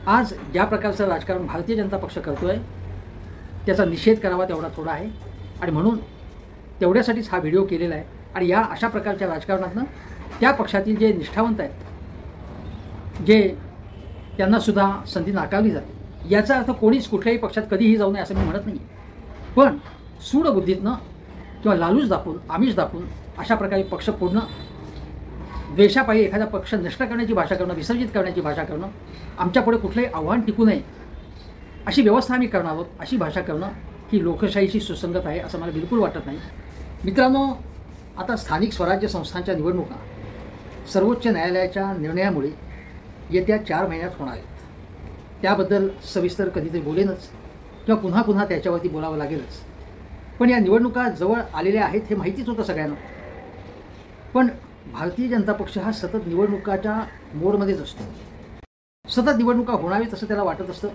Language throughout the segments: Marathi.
आज ज्या प्रकारचं राजकारण भारतीय जनता पक्ष करतो आहे त्याचा निषेध करावा तेवढा थोडा आहे आणि म्हणून तेवढ्यासाठीच हा व्हिडिओ केलेला आहे। आणि या अशा प्रकारच्या राजकारणातनं त्या पक्षातील जे निष्ठावंत आहेत, जे त्यांनासुद्धा संधी नाकारली जाते, याचा अर्थ कोणीच कुठल्याही पक्षात कधीही जाऊ नये असं मी म्हणत नाही। पण सूडबुद्धीतनं किंवा लालूच दाखवून, आमिष दाखवून अशा प्रकारे पक्ष फोडणं, द्वेषापायी एखादा पक्ष नष्ट करण्याची भाषा करणं, विसर्जित करण्याची भाषा करणं, आमच्यापुढे कुठलंही आव्हान टिकू नये अशी व्यवस्था आम्ही करणार आहोत, अशी भाषा करणं ही लोकशाहीशी सुसंगत आहे असं मला बिलकुल वाटत नाही। मित्रांनो, आता स्थानिक स्वराज्य संस्थांच्या निवडणुका सर्वोच्च न्यायालयाच्या निर्णयामुळे येत्या 4 महिन्यात होणार आहेत। त्याबद्दल सविस्तर कधीतरी बोलेनच किंवा पुन्हा पुन्हा त्याच्यावरती बोलावं लागेलच। पण या निवडणुका जवळ आलेल्या आहेत हे माहितीच होतं सगळ्यांना। पण भारतीय जनता पक्ष हा सतत निवडणुकाच्या मोडमध्येच असतो, सतत निवडणुका होणावेत असं त्याला वाटत असतं।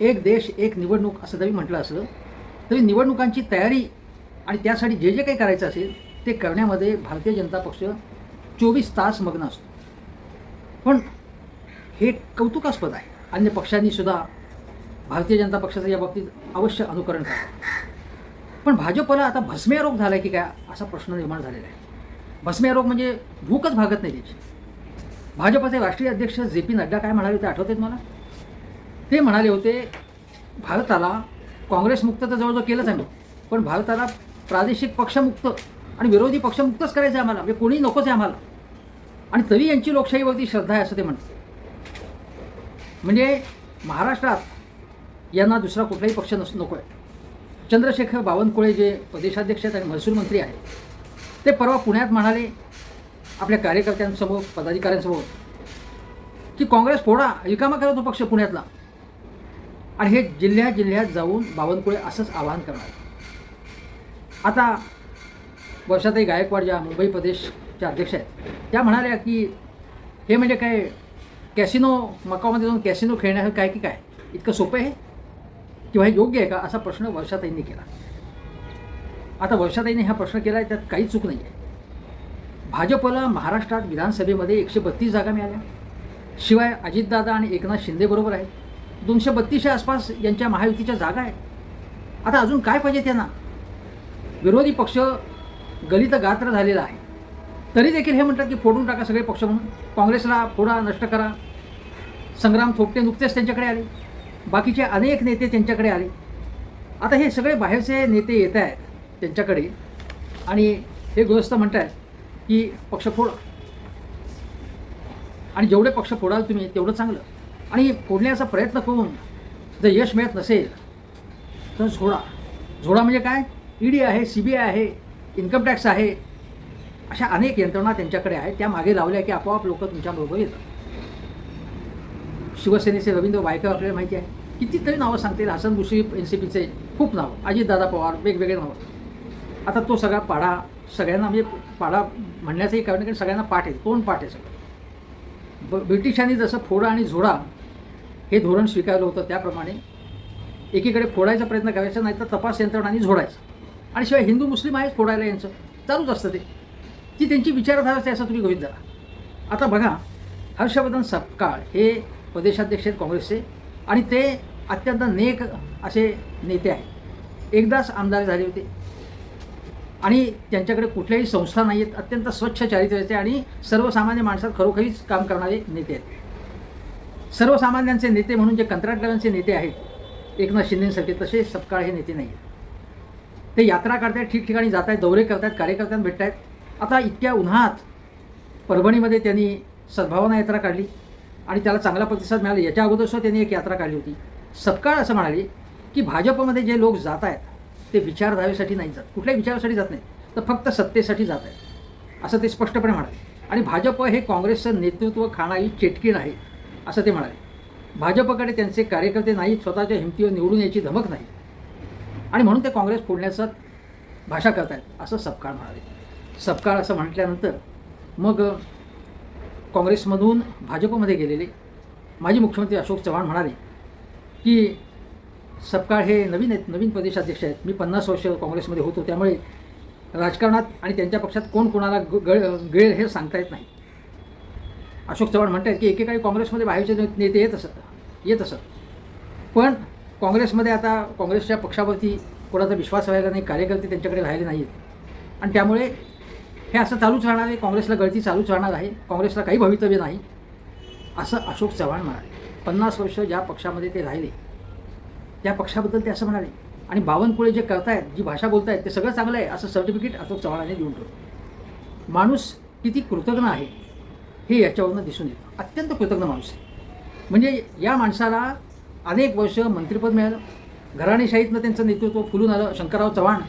एक देश एक निवडणूक असं जरी म्हटलं असलं तरी निवडणुकांची तयारी आणि त्यासाठी जे जे काही करायचं असेल ते करण्यामध्ये भारतीय जनता पक्ष 24 तास मग्न असतो। पण हे कौतुकास्पद आहे। अन्य पक्षांनी सुद्धा भारतीय जनता पक्षाचं या बाबतीत अवश्य अनुकरण करावं। पण भाजपला आता भस्मे रोग झाला की काय असा प्रश्न निर्माण झालेला आहे। भस्मे रोग म्हणजे भूकच भागत नाही त्याची। भाजपचे राष्ट्रीय अध्यक्ष JP नड्डा काय म्हणाले होते आठवते मला? ते म्हणाले होते भारताला काँग्रेसमुक्त तर जवळजवळ केलंच आहे, पण भारताला प्रादेशिक पक्षमुक्त आणि विरोधी पक्षमुक्तच करायचं आहे आम्हाला, म्हणजे कोणी नकोच आहे आम्हाला। आणि तरी यांची लोकशाहीवरती श्रद्धा आहे असं ते म्हणतात। म्हणजे महाराष्ट्रात यांना दुसरा कुठलाही पक्ष नको आहे। चंद्रशेखर बावनकुळे जे प्रदेशाध्यक्ष आहेत आणि महसूल मंत्री आहेत, ते परवा पुण्यात म्हणाले आपल्या कार्यकर्त्यांसमोर, पदाधिकाऱ्यांसमोर की काँग्रेस फोडा, रिकामा करतो पक्ष पुण्यातला। आणि हे जिल्ह्यात जिल्ह्यात जाऊन बावनकुळे असंच आवाहन करणार। आता वर्षाताई गायकवाड ज्या मुंबई प्रदेशच्या अध्यक्ष आहेत त्या म्हणाल्या की हे म्हणजे काय कॅसिनो, मकामध्ये जाऊन कॅसिनो खेळण्याचं काय की काय इतकं सोपं आहे किंवा हे योग्य आहे का असा प्रश्न वर्षाताईंनी केला। आता वर्षाताईंनी हा प्रश्न केला आहे, त्यात काही चूक नाही आहे। भाजपला महाराष्ट्रात विधानसभेमध्ये 132 जागा मिळाल्या, शिवाय अजितदादा आणि एकनाथ शिंदे बरोबर आहेत, 232च्या आसपास यांच्या महायुतीच्या जागा आहेत। आता अजून काय पाहिजे त्यांना? विरोधी पक्ष गलित गात्र झालेला आहे तरी देखील हे म्हणतात की फोडून टाका सगळे पक्ष म्हणून, काँग्रेसला फोडा, नष्ट करा। संग्राम थोपटे नुकतेच त्यांच्याकडे आले, बाकीचे अनेक नेते त्यांच्याकडे आले। आता हे सगळे बाहेरचे नेते येत आहेत त्यांच्याकडे आणि हे गृहस्थ म्हणत आहेत की पक्ष फोडा आणि जेवढे पक्ष फोडाल तुम्ही तेवढं चांगलं। आणि फोडण्याचा प्रयत्न करून जर यश मिळत नसेल तर झोडा म्हणजे काय? ED आहे, CBI आहे, इन्कम टॅक्स आहे, अशा अनेक यंत्रणा त्यांच्याकडे आहेत। त्या मागे लावल्या की आपोआप लोक तुमच्याबरोबर येतात। शिवसेनेचे रवींद्र वायकर आपल्याला माहिती आहे, कितीतरी नावं सांगतील, हसन मुश्रीफ, NCPचे खूप नावं, अजितदादा पवार, वेगवेगळे नावं। आता तो सगळा पाढा सगळ्यांना, म्हणजे पाढा म्हणण्याचंही कारण की सगळ्यांना पाठ आहे, तोंड पाठ आहे सगळं। ब्रिटिशांनी जसं फोडा आणि झोडा हे धोरण स्वीकारलं होतं त्याप्रमाणे एकीकडे फोडायचा प्रयत्न करायचा, नाही तर तपास यंत्रणांनी झोडायचं। आणि शिवाय हिंदू मुस्लिम आहेच फोडायला, यांचं चालूच असतं ते, ती त्यांची विचारधारा आहे असं तुम्ही गृहीत धरा। आता बघा, हर्षवर्धन सपकाळ हे प्रदेशाध्यक्ष आहेत काँग्रेसचे आणि ते अत्यंत नेक असे नेते आहेत, एकदाच आमदार झाले होते आणि त्यांच्याकडे कुठल्याही संस्था नाही आहेत, अत्यंत स्वच्छ चारित्र्याचे आणि सर्वसामान्य माणसात खरोखरीच काम करणारे नेते आहेत। सर्वसामान्यांचे नेते म्हणून जे कंत्राटदारांचे नेते आहेत एकनाथ शिंदेसारखे, तसे सपकाळ हे नेते नाही आहेत। ते यात्रा काढत आहेत, ठिकठिकाणी जात आहेत, दौरे करत आहेत, कार्यकर्त्यांना भेटत आहेत। आता इतक्या उन्हात परभणीमध्ये त्यांनी सद्भावना यात्रा काढली आणि त्याला चांगला प्रतिसाद मिळाला। याच्या अगोदरसुद्धा त्यांनी एक यात्रा काढली होती। सपकाळ असं म्हणाले की भाजपमध्ये जे लोक जात आहेत ते विचारधारेसाठी नाही जात, कुठल्याही विचारासाठी जात नाही, तर फक्त सत्तेसाठी जात आहेत असं ते स्पष्टपणे म्हणाले। आणि भाजप हे काँग्रेसचं नेतृत्व खाणारी चेटकीण आहे असं ते म्हणाले। भाजपकडे त्यांचे कार्यकर्ते नाहीत, स्वतःच्या हिमतीवर निवडून यायची धमक नाही आणि म्हणून ते काँग्रेस फोडण्याचं भाषा करत आहेत असं सपकाळ म्हणाले। सपकाळ असं म्हटल्यानंतर मग काँग्रेसमधून भाजपमध्ये गेलेले माजी मुख्यमंत्री अशोक चव्हाण म्हणाले की सपकाळ हे नवीन आहेत, नवीन प्रदेशाध्यक्ष आहेत, मी 50 वर्ष काँग्रेसमध्ये होतो, त्यामुळे राजकारणात आणि त्यांच्या पक्षात कोण कोणाला गिळेल हे सांगता येत नाही। अशोक चव्हाण म्हणतात की एकेकाळी काँग्रेसमध्ये बाहेरचे नेते येत असत, पण काँग्रेसमध्ये आता काँग्रेसच्या पक्षावरती कोणाचा विश्वास राहिला नाही, कार्यकर्ते त्यांच्याकडे राहिले नाहीत आणि त्यामुळे हे असं चालूच राहणार आहे, काँग्रेसला गळती चालूच राहणार आहे, काँग्रेसला काही भवितव्य नाही, असं अशोक चव्हाण म्हणाले. 50 वर्ष ज्या पक्षामध्ये ते राहिले त्या पक्षाबद्दल ते असं म्हणाले. आणि बावनकुळे जे करतायत, जी भाषा बोलतायत ते सगळं चांगलं आहे असं सर्टिफिकेट अशोक चव्हाणांनी देऊन ठेवलं. माणूस किती कृतज्ञ आहे हे याच्यावरनं दिसून येतं. अत्यंत कृतज्ञ माणूस आहे. म्हणजे या माणसाला अनेक वर्ष मंत्रिपद मिळालं, घराणेशाहीतनं त्यांचं नेतृत्व फुलून आलं. शंकरराव चव्हाण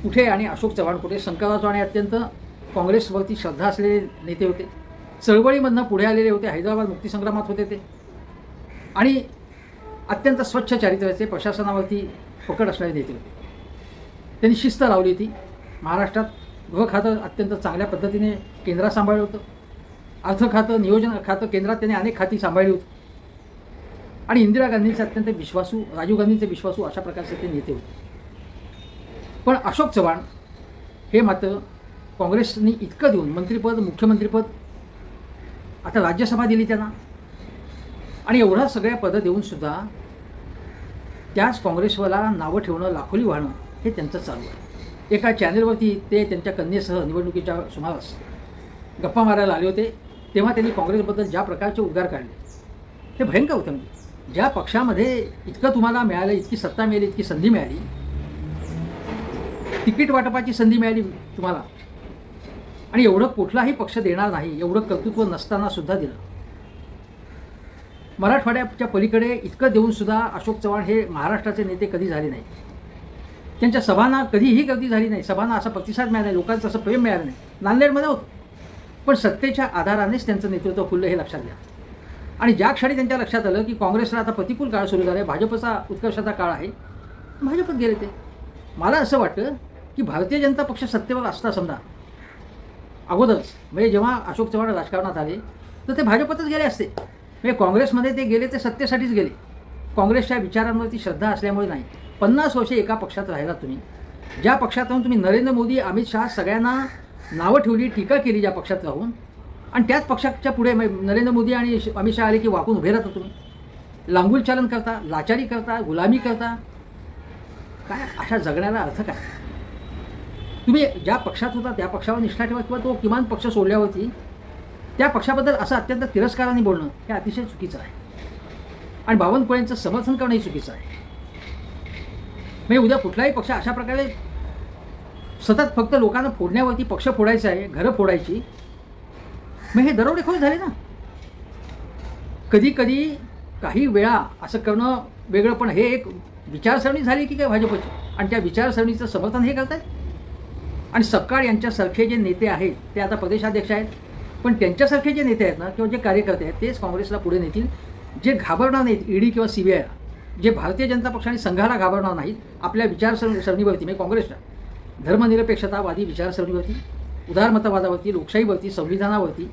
कुठे आणि अशोक चव्हाण कुठे. शंकरराव चव्हाण हे अत्यंत काँग्रेसवरती श्रद्धा असलेले नेते होते, चळवळीमधनं पुढे आलेले होते, हैदराबाद मुक्तीसंग्रामात होते ते, आणि अत्यंत स्वच्छ चारित्र्याचे, प्रशासनावरती पकड असणारे नेते होते. त्यांनी शिस्त लावली होती. महाराष्ट्रात गृह खातं अत्यंत चांगल्या पद्धतीने केंद्रात सांभाळलं होतं, अर्थ खातं, नियोजन खातं केंद्रात त्यांनी अनेक खाती सांभाळली होती, आणि इंदिरा गांधींचे अत्यंत विश्वासू, राजीव गांधींचे विश्वासू अशा प्रकारचे ते नेते होते. पण अशोक चव्हाण हे मात्र काँग्रेसने इतकं देऊन मंत्रिपद, मुख्यमंत्रीपद, आता राज्यसभा दिली त्यांना, आणि एवढा सगळ्या पदं देऊनसुद्धा त्याच काँग्रेसवाला नावं ठेवणं, लाखोली वाहणं हे त्यांचं चालू आहे. एका चॅनलवरती ते त्यांच्या कन्येसह निवडणुकीच्या सुमारास गप्पा मारायला आले होते, तेव्हा त्यांनी काँग्रेसबद्दल ज्या प्रकारचे उद्गार काढले ते भयंकर होतं. म्हणजे ज्या पक्षामध्ये इतकं तुम्हाला मिळालं, इतकी सत्ता मिळाली, इतकी संधी मिळाली, तिकीट वाटपाची संधी मिळाली तुम्हाला, आणि एवढं कुठलाही पक्ष देणार नाही एवढं कर्तृत्व नसताना सुद्धा दिलं. मराठवाड्याच्या पलीकडे इतकं देऊनसुद्धा अशोक चव्हाण हे महाराष्ट्राचे नेते कधी झाले नाही. त्यांच्या सभांना कधीही गर्दी झाली नाही, सभांना असा प्रतिसाद मिळाला नाही, लोकांचं असं प्रेम मिळालं नाही. नांदेडमध्ये होतं, पण सत्तेच्या आधारानेच त्यांचं नेतृत्व फुललं हे लक्षात घ्या. आणि ज्या क्षणी त्यांच्या लक्षात आलं की काँग्रेसला आता प्रतिकूल काळ सुरू झाला आहे, भाजपचा उत्कर्षाचा काळ आहे, भाजपत गेले ते. मला असं वाटतं की भारतीय जनता पक्ष सत्तेवर असता समजा अगोदरच, म्हणजे जेव्हा अशोक चव्हाण राजकारणात आले तर ते भाजपतच गेले असते. म्हणजे काँग्रेसमध्ये ते गेले ते सत्तेसाठीच गेले, काँग्रेसच्या विचारांवरती श्रद्धा असल्यामुळे नाही. 50 वर्षे एका पक्षात राहिला तुम्ही, ज्या पक्षात राहून तुम्ही नरेंद्र मोदी, अमित शहा सगळ्यांना नावं ठेवली, टीका केली ज्या पक्षात राहून, आणि त्याच पक्षाच्या पुढे नरेंद्र मोदी आणि अमित शहा आले की वाकून उभे राहता तुम्ही, लांगुलचालन करता, लाचारी करता, गुलामी करता. काय अशा जगण्याला अर्थ काय? तुम्ही ज्या पक्षात होता त्या पक्षावर निष्ठा ठेवा, किंवा तो किमान पक्ष सोडल्यावरती त्या पक्षाबद्दल असं अत्यंत तिरस्काराने बोलणं हे अतिशय चुकीचं आहे. आणि बावनकुळेंचं समर्थन करणंही चुकीचं आहे. म्हणजे उद्या कुठलाही पक्ष अशा प्रकारे सतत फक्त लोकांना फोडण्यावरती, पक्ष फोडायचा आहे, घरं फोडायची, मग हे दरोडेखोर झाले ना. कधी कधी काही वेळा असं करणं वेगळं, पण हे एक विचारसरणी झाली की काय भाजपची, आणि त्या विचारसरणीचं समर्थन हे करत आहेत. आणि सपकाळ यांच्यासारखे जे नेते आहेत ते आता प्रदेशाध्यक्ष आहेत, पण त्यांच्यासारखे जे नेते आहेत ना, किंवा जे कार्यकर्ते आहेत तेच काँग्रेसला पुढे नेतील, जे घाबरणार नाहीत ईडी किंवा CBI, जे भारतीय जनता पक्ष आणि संघाला घाबरणार नाहीत, आपल्या विचारसरणीवरती, म्हणजे काँग्रेसच्या धर्मनिरपेक्षतावादी विचारसरणीवरती, उदारमतवादावरती, लोकशाहीवरती, संविधानावरती,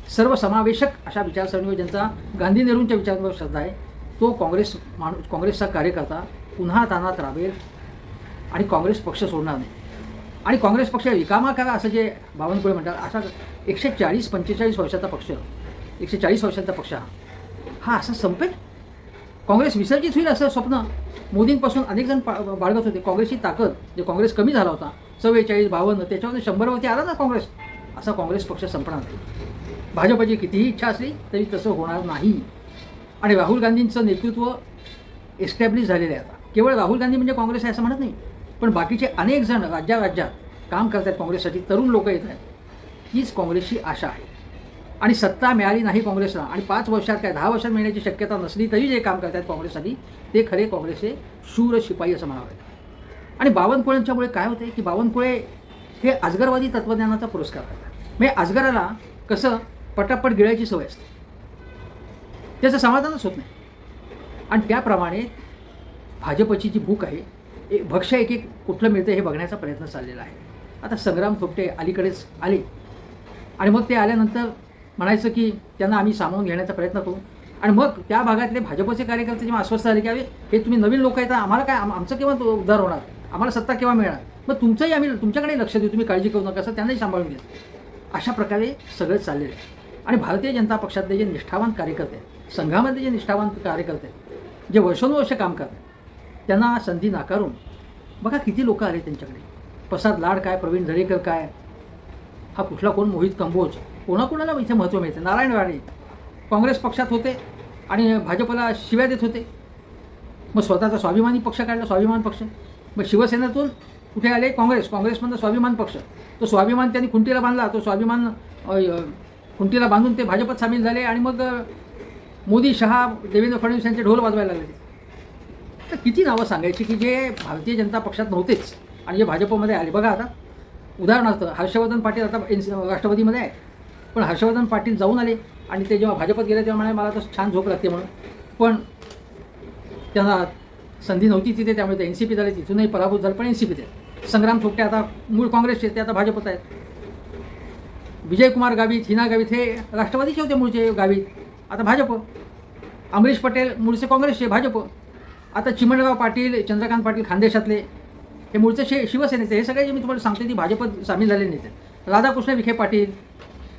सर्वसमावेशक अशा विचारसरणीवर ज्यांचा गांधी नेहरूंच्या विचारांवर श्रद्धा आहे, तो काँग्रेसचा कार्यकर्ता पुन्हा तानात राबेल आणि काँग्रेस पक्ष सोडणार नाही. आणि काँग्रेस पक्ष रिकामा करा असं जे बावनकुळे म्हणतात, असा 140-45 वर्षाचा पक्ष, 140 वर्षांचा पक्ष हा असा संपेल, काँग्रेस विसर्जित होईल असं स्वप्न मोदींपासून अनेक जण बाळगत होते. काँग्रेसची ताकद, जे काँग्रेस कमी झाला होता 44, 52, त्याच्यावर 100वरती आला ना काँग्रेस, असा काँग्रेस पक्ष संपणार नाही. भाजपची कितीही इच्छा असली तरी तसं होणार नाही. आणि राहुल गांधींचं नेतृत्व एस्टॅब्लिश झालेलं आहे आता. केवळ राहुल गांधी म्हणजे काँग्रेस आहे असं म्हणत नाही, पण बाकीचे अनेक जण राज्यात काम करत आहेत काँग्रेससाठी, तरुण लोक येत आहेत. हीच काँग्रेसची आशा आहे. आणि सत्ता मिळाली नाही काँग्रेसला, आणि 5 वर्षात काय 10 वर्षात मिळण्याची शक्यता नसली तरी जे काम करत आहेत काँग्रेससाठी, ते खरे काँग्रेसचे शूर शिपाई असं म्हणावं. आणि बावनकुळेंच्यामुळे काय होते की बावनकुळे हे अजगरवादी तत्त्वज्ञानाचा पुरस्कार करतात. म्हणजे अजगराला कसं पटापट गिळायची सवय असते, त्याचं समाधानच होत नाही. आणि त्याप्रमाणे भाजपची जी भूक आहे, भक्ष्य एक कुठलं मिळतं हे बघण्याचा प्रयत्न चाललेला आहे. आता संग्राम थोपटे अलीकडेच आले, आणि मग ते आल्यानंतर म्हणायचं की त्यांना आम्ही सामावून घेण्याचा प्रयत्न करू, आणि मग त्या भागातले भाजपचे कार्यकर्ते जेव्हा अस्वस्थ झाले की हे तुम्ही नवीन लोक आहेत, आम्हाला काय, आमचं केव्हा उद्धार होणार, आम्हाला सत्ता केव्हा मिळणार, मग तुमचंही आम्ही तुमच्याकडे लक्ष देऊ, तुम्ही काळजी करू नका, असं त्यांनाही सांभाळून घ्या. अशा प्रकारे सगळं चाललेलं आहे. आणि भारतीय जनता पक्षातले जे निष्ठावान कार्यकर्ते आहेत, संघामध्ये जे निष्ठावान कार्यकर्ते आहेत, जे वर्षानुवर्ष काम करतात, त्यांना संधी नाकारून बघा किती लोक आले त्यांच्याकडे. प्रसाद लाड काय, प्रवीण दरेकर काय, हा कुठला कोण मोहित कंबोज, कोणाकोणाला इथे महत्त्व मिळते. नारायण राणे काँग्रेस पक्षात होते आणि भाजपला शिव्या देत होते. मग स्वतःचा स्वाभिमानी पक्ष काढला, स्वाभिमान पक्ष. मग शिवसेनेतून कुठे आले, काँग्रेसमधनं स्वाभिमान पक्ष. तो स्वाभिमान त्यांनी खुंटीला बांधला, तो स्वाभिमान खुंटीला बांधून ते भाजपत सामील झाले आणि मग मोदी, शहा, देवेंद्र फडणवीस यांचे ढोल वाजवायला लागले. तर किती नावं सांगायची की जे भारतीय जनता पक्षात नव्हतेच आणि जे भाजपमध्ये आले. बघा आता उदाहरणार्थ हर्षवर्धन पाटील आता राष्ट्रवादीमध्ये आहे, पण हर्षवर्धन पाटील जाऊन आले आणि ते जेव्हा भाजपत गेले तेव्हा म्हणाले मला तर छान झोप लागते म्हणून, पण त्यांना संधी नव्हती तिथे, त्यामुळे ते NCP झाले, तिथूनही पराभूत झाले, पण NCP ते. संग्राम थोपटे आता मूळ काँग्रेसचे, ते आता भाजपत आहेत. विजयकुमार गावित, हिना गावित हे राष्ट्रवादीचे होते मूळचे गावित, आता भाजप. अमरीश पटेल मूळचे काँग्रेसचे, भाजप. आता चिमणराव पाटील, चंद्रकांत पाटील खानदेशातले हे मूळचे शिवसेनेचे. हे सगळे जे मी तुम्हाला सांगते ती भाजपत सामील झाले नेते. राधाकृष्ण विखे पाटील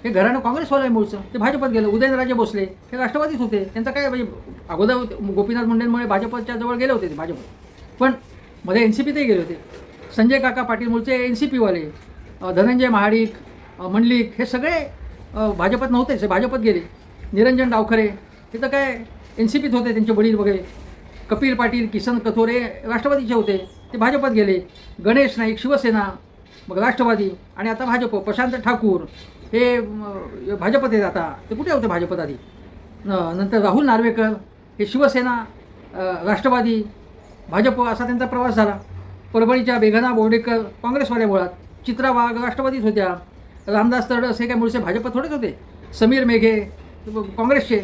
हे घराणं काँग्रेसवालं आहे मूळचं, ते भाजपत गेलं. उदयनराजे भोसले हे राष्ट्रवादीच होते, त्यांचं काय म्हणजे अगोदर गोपीनाथ मुंडेंमुळे भाजपच्या जवळ गेले होते ते भाजप, पण मध्ये NCPतही गेले होते. संजय काका पाटील मूळचे NCP वाले. धनंजय महाडिक, मंडलिक हे सगळे भाजपत नव्हतेच, भाजपत गेले. निरंजन डावखरे हे तर काय NCPत होते, त्यांचे वडील वगैरे. कपिल पाटील, किसन कथोरे राष्ट्रवादीचे होते, ते भाजपत गेले. गणेश नाईक शिवसेना, मग राष्ट्रवादी आणि आता भाजप. प्रशांत ठाकूर हे भाजपत आहेत आता, ते कुठे होते भाजपत आधी. नंतर राहुल नार्वेकर हे शिवसेना, राष्ट्रवादी, भाजप असा त्यांचा प्रवास झाला. परभणीच्या बेघना बोर्डेकर काँग्रेसवाल्या मुळात. चित्रा वाघ राष्ट्रवादीत होत्या. रामदास तरडस हे काय मूळचे भाजपत थोडेच होते. समीर मेघे काँग्रेसचे,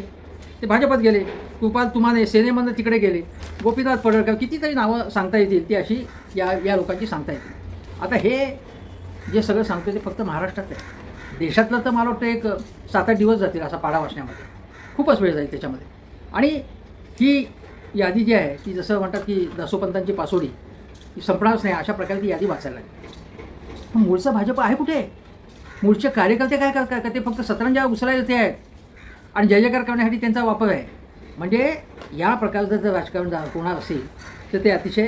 ते भाजपत गेले. कृपाल तुमाने सेनेमधनं तिकडे गेले. गोपीनाथ पडळकर, कितीतरी नावं सांगता येतील ती अशी या लोकांची सांगता येतील. आता हे जे सगळं सांगतो ते फक्त महाराष्ट्रात आहे. देशातलं तर मला वाटतं एक 7-8 दिवस जातील असा पाढा वाचण्यामध्ये, खूपच वेळ जाईल त्याच्यामध्ये. आणि ही यादी जी आहे ती जसं म्हणतात की दासोपंतांची पासोडी ती संपणारच नाही, अशा प्रकारे ती यादी वाचायला लागली. पण मूळचा भाजप आहे कुठे? मूळचे कार्यकर्ते काय करतात का? ते फक्त सतरंजा उचलायला ते आहेत आणि जय जयकार करण्यासाठी त्यांचा वापर आहे. म्हणजे या प्रकारचं जर राजकारण होणार असेल तर ते अतिशय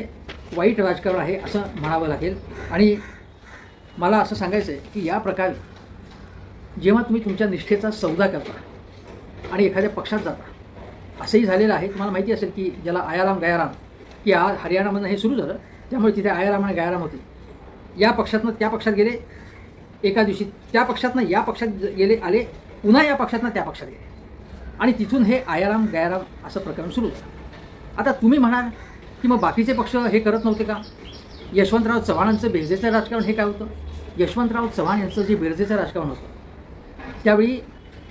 वाईट राजकारण आहे असं म्हणावं लागेल. आणि मला असं सांगायचं आहे की या प्रकारे जेव्हा तुम्ही तुमच्या निष्ठेचा सौदा करता आणि एखाद्या पक्षात जाता, असंही झालेलं आहे. तुम्हाला माहिती असेल की ज्याला आयाराम गयाराम, की आज हरियाणामधनं हे सुरू झालं, त्यामुळे तिथे आयाराम आणि गयाराम होते. या पक्षातनं त्या पक्षात गेले, एका दिवशी त्या पक्षातनं या पक्षात गेले आले, पुन्हा या पक्षातनं त्या पक्षात गेले आणि तिथून हे आयाराम गयाराम असं प्रकरण सुरू झालं. आता तुम्ही म्हणाल की मग बाकीचे पक्ष हे करत नव्हते का? यशवंतराव चव्हाणांचं बेरजेचं राजकारण हे काय होतं? यशवंतराव चव्हाण यांचं जे बेरजेचं राजकारण होतं त्यावेळी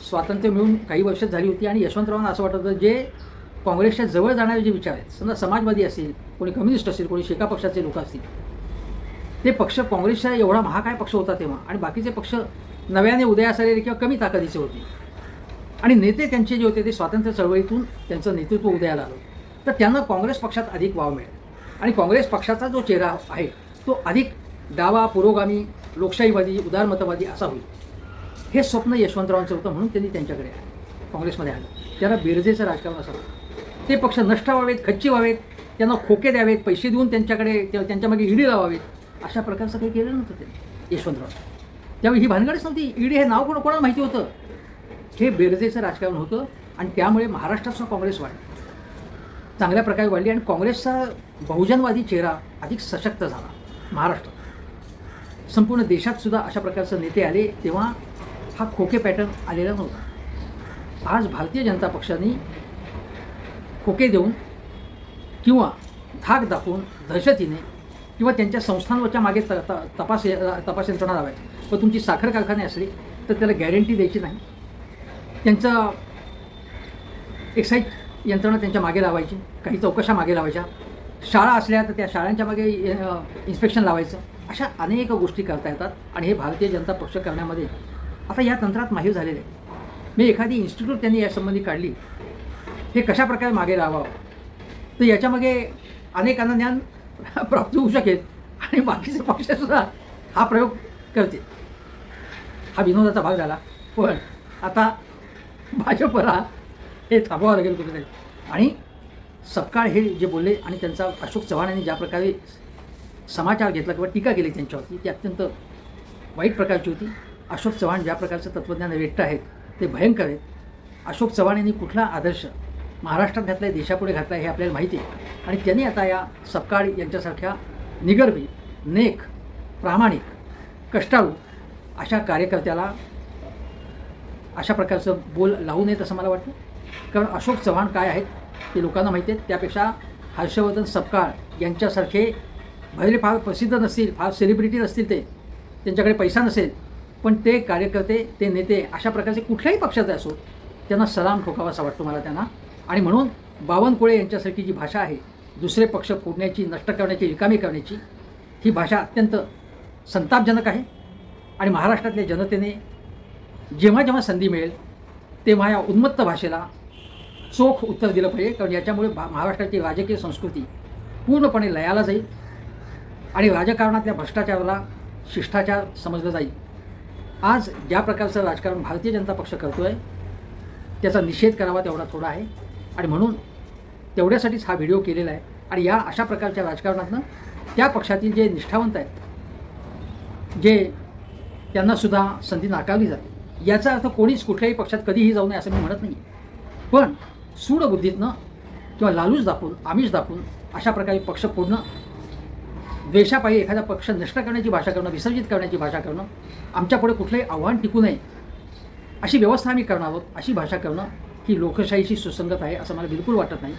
स्वातंत्र्य मिळून काही वर्षच झाली होती आणि यशवंतरावांना असं वाटत होतं जे काँग्रेसच्या जवळ जाणारे जे विचार आहेत, समजा समाजवादी असेल, कोणी कम्युनिस्ट असेल, कोणी शेका पक्षाचे लोक असतील, ते पक्ष काँग्रेसचा एवढा महाकाय पक्ष होता तेव्हा आणि बाकीचे पक्ष नव्याने उदयास आलेले किंवा कमी ताकदीचे होते आणि नेते त्यांचे जे होते ते स्वातंत्र्य चळवळीतून त्यांचं नेतृत्व उदयाला आलं, तर त्यांना काँग्रेस पक्षात अधिक वाव मिळेल आणि काँग्रेस पक्षाचा जो चेहरा आहे तो अधिक डावा, पुरोगामी, लोकशाहीवादी, उदारमतवादी असा होईल. हे स्वप्न यशवंतरावांचं होतं म्हणून त्यांनी त्यांच्याकडे काँग्रेसमध्ये आलं. त्याला बेरजेचं राजकारण असावं, ते पक्ष नष्ट व्हावेत, खच्ची व्हावेत, त्यांना खोके द्यावेत, पैसे देऊन त्यांच्याकडे त्यांच्यामागे ईडी लावावेत, अशा प्रकारचं काही केलं नव्हतं ते यशवंतराव. त्यावेळी ही भानगडच नव्हती. ईडी हे नाव कोणाला माहिती होतं? हे बेरजेचं राजकारण होतं आणि त्यामुळे महाराष्ट्रातसुद्धा काँग्रेस वाढली, चांगल्या प्रकारे वाढली आणि काँग्रेसचा बहुजनवादी चेहरा अधिक सशक्त झाला महाराष्ट्रात. संपूर्ण देशात सुद्धा अशा प्रकारचे नेते आले तेव्हा हा खोके पॅटर्न आलेला नव्हता. आज भारतीय जनता पक्षाने खोके देऊन किंवा धाक दाखवून दहशतीने किंवा त्यांच्या संस्थांवरच्या मागे तपास यंत्रणा लावायची. व तुमची साखर कारखाने असले तर त्याला गॅरंटी द्यायची नाही, त्यांचं एक्साईज यंत्रणा त्यांच्या मागे लावायची, काही चौकशा मागे लावायच्या, शाळा असल्या तर त्या शाळांच्या मागे इन्स्पेक्शन लावायचं. अशा अनेक गोष्टी करता येतात आणि हे भारतीय जनता पक्ष करण्यामध्ये आता या तंत्रात माहीर झालेले आहे. मी एखादी इन्स्टिट्यूट त्यांनी यासंबंधी काढली, हे कशा प्रकारे मागे लावावं तर याच्यामागे अनेकांना ज्ञान प्राप्त होऊ शकेल आणि बाकीचे पक्षसुद्धा हा प्रयोग करतील. हा विनोदाचा भाग झाला, पण आता भाजपला हे थांबवावं लागेल कुठेतरी. आणि सपकाळ हे जे बोलले आणि त्यांचा अशोक चव्हाण यांनी ज्या प्रकारे समाचार घेतला किंवा टीका केली त्यांच्यावरती ती अत्यंत वाईट प्रकारची होती. अशोक चव्हाण ज्या प्रकारचं तत्त्वज्ञान वेट्ट आहेत ते भयंकर आहेत. अशोक चव्हाण यांनी कुठला आदर्श महाराष्ट्रात घातला आहे, देशापुढे घातला आहे हे आपल्याला माहिती आहे. आणि त्यांनी आता या सपकाळ यांच्यासारख्या निगर्वी, नेक, प्रामाणिक, कष्टाळू अशा कार्यकर्त्याला अशा प्रकारचं बोल लावू नयेत असं मला वाटतं. कारण अशोक चव्हाण काय आहेत ते लोकांना माहिती आहेत. त्यापेक्षा हर्षवर्धन सपकाळ यांच्यासारखे भले फार प्रसिद्ध नसतील, फार सेलिब्रिटी नसतील, त्यांच्याकडे पैसा नसेल, पण ते कार्यकर्ते, ते नेते अशा प्रकारचे कुठल्याही पक्षाचे असो त्यांना सलाम ठोकावासा वाटतो मला त्यांना. आणि म्हणून बावनकुळे यांच्यासारखी जी भाषा आहे दुसरे पक्ष फोडण्याची, नष्ट करण्याची, रिकामी करण्याची, ही भाषा अत्यंत संतापजनक आहे. आणि महाराष्ट्रातल्या जनतेने जेव्हा जेव्हा संधी मिळेल तेव्हा या उन्मत्त भाषेला चोख उत्तर दिलं पाहिजे. कारण याच्यामुळे महाराष्ट्राची राजकीय संस्कृती पूर्णपणे लयाला जाईल आणि राजकारणातल्या भ्रष्टाचाराला शिष्टाचार समजलं जाईल. आज ज्या प्रकारचं राजकारण भारतीय जनता पक्ष करतो आहे त्याचा निषेध करावा तेवढा थोडा आहे. आणि म्हणून तेवढ्यासाठीच हा व्हिडिओ केलेला आहे. आणि या अशा प्रकारच्या राजकारणातनं त्या पक्षातील जे निष्ठावंत आहेत, जे त्यांनासुद्धा संधी नाकारली जाते, याचा अर्थ कोणीच कुठल्याही पक्षात कधीही जाऊ नये असं मी म्हणत नाही. पण सूडबुद्धीतनं किंवा लालूच दाखवून, आमिष दाखवून अशा प्रकारे पक्ष फोडणं, द्वेषापायी एखादा पक्ष नष्ट करण्याची भाषा करणं, विसर्जित करण्याची भाषा करणं, आमच्यापुढे कुठलंही आव्हान टिकू नये अशी व्यवस्था आम्ही करणार आहोत, अशी भाषा करणं ही लोकशाहीशी सुसंगत आहे असं मला बिलकुल वाटत नाही.